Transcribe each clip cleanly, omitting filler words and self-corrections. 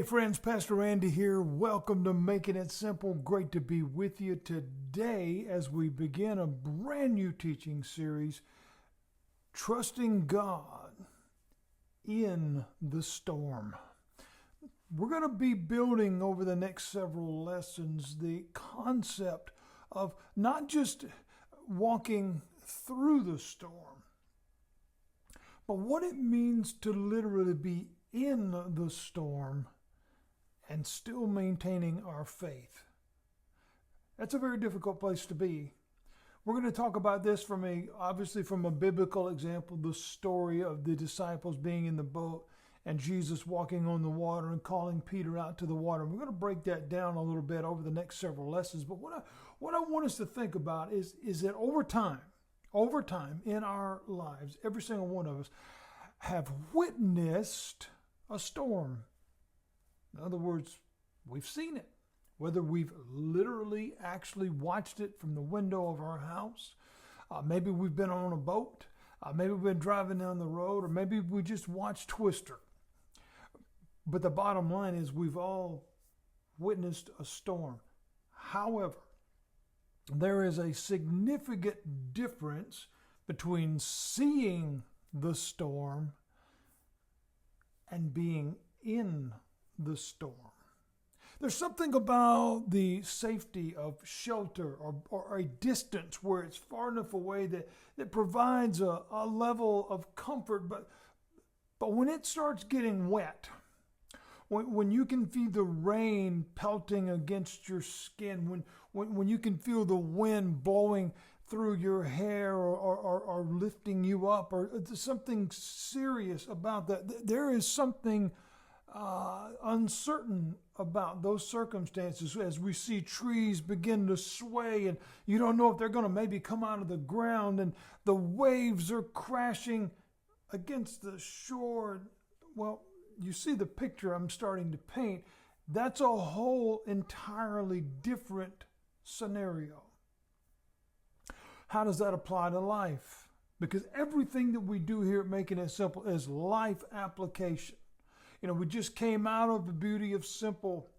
friends, Pastor Andy here. Welcome to Making It Simple. Great to be with you today as we begin a brand new teaching series, Trusting God in the Storm. We're going to be building over the next several lessons the concept of not just walking through the storm, but what it means to literally be in the storm and still maintaining our faith. That's a very difficult place to be. We're going to talk about this obviously from a biblical example, the story of the disciples being in the boat and Jesus walking on the water and calling Peter out to the water. We're going to break that down a little bit over the next several lessons. But what I want us to think about is that over time in our lives, every single one of us have witnessed a storm. In other words, we've seen it. Whether we've literally actually watched it from the window of our house, maybe we've been on a boat, maybe we've been driving down the road, or maybe we just watched Twister. But the bottom line is we've all witnessed a storm. However, there is a significant difference between seeing the storm and being in the storm. There's something about the safety of shelter or a distance where it's far enough away that provides a level of comfort. But when it starts getting wet, when you can feel the rain pelting against your skin, when you can feel the wind blowing through your hair or lifting you up, or something serious about that. There is something uncertain about those circumstances as we see trees begin to sway and you don't know if they're going to maybe come out of the ground and the waves are crashing against the shore. Well, you see the picture I'm starting to paint. That's a whole entirely different scenario. How does that apply to life? Because everything that we do here at Making It Simple is life application. You know, we just came out of the beauty of simple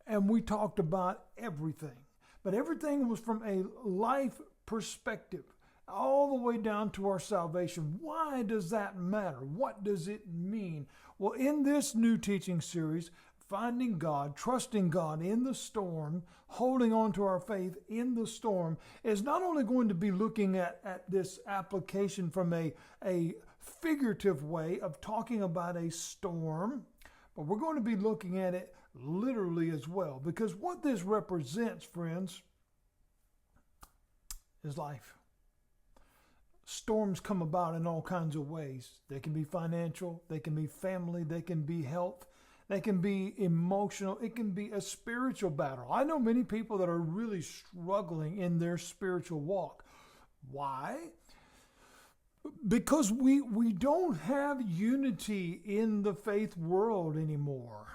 and we talked about everything. But everything was from a life perspective, all the way down to our salvation. Why does that matter? What does it mean? Well, in this new teaching series, Finding God, Trusting God in the Storm, Holding on to our faith in the storm, is not only going to be looking at this application from a figurative way of talking about a storm, but we're going to be looking at it literally as well. Because what this represents, friends, is life. Storms come about in all kinds of ways. They can be financial, they can be family, they can be health, they can be emotional, it can be a spiritual battle. I know many people that are really struggling in their spiritual walk. Why? Because we don't have unity in the faith world anymore.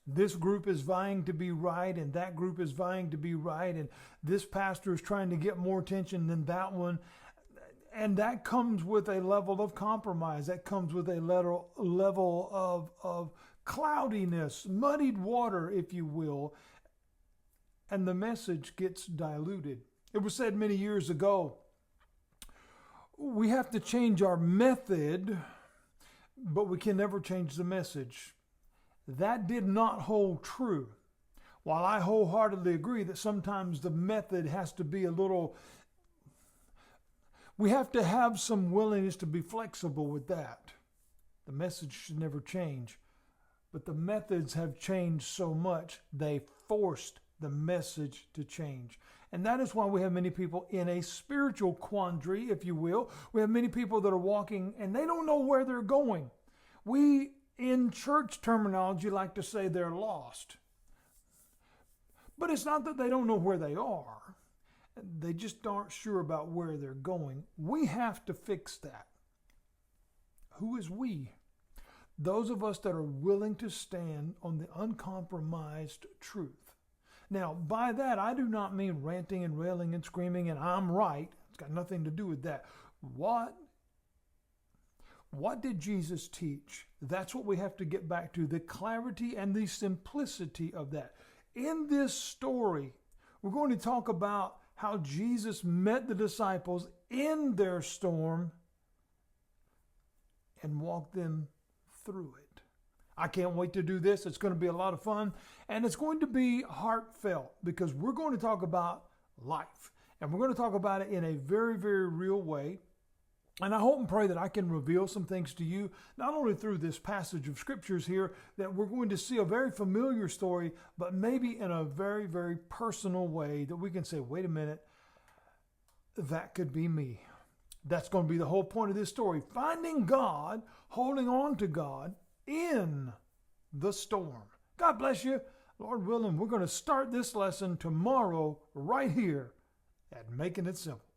This group is vying to be right, and that group is vying to be right, and this pastor is trying to get more attention than that one. And that comes with a level of compromise. That comes with a level of cloudiness, muddied water, if you will. And the message gets diluted. It was said many years ago, we have to change our method, but we can never change the message. That did not hold true. While I wholeheartedly agree that sometimes the method has to be we have to have some willingness to be flexible with that. The message should never change. But the methods have changed so much, they forced the message to change. And that is why we have many people in a spiritual quandary, if you will. We have many people that are walking and they don't know where they're going. We, in church terminology, like to say they're lost. But it's not that they don't know where they are. They just aren't sure about where they're going. We have to fix that. Who is we? Those of us that are willing to stand on the uncompromised truth. Now, by that, I do not mean ranting and railing and screaming and I'm right. It's got nothing to do with that. What What did Jesus teach? That's what we have to get back to, the clarity and the simplicity of that. In this story, we're going to talk about how Jesus met the disciples in their storm and walked them through it. I can't wait to do this. It's going to be a lot of fun, and it's going to be heartfelt because we're going to talk about life, and we're going to talk about it in a very, very real way. And I hope and pray that I can reveal some things to you, not only through this passage of scriptures here, that we're going to see a very familiar story, but maybe in a very, very personal way that we can say, wait a minute, that could be me. That's going to be the whole point of this story. Finding God, holding on to God in the storm. God bless you. Lord willing, we're going to start this lesson tomorrow right here at Making It Simple.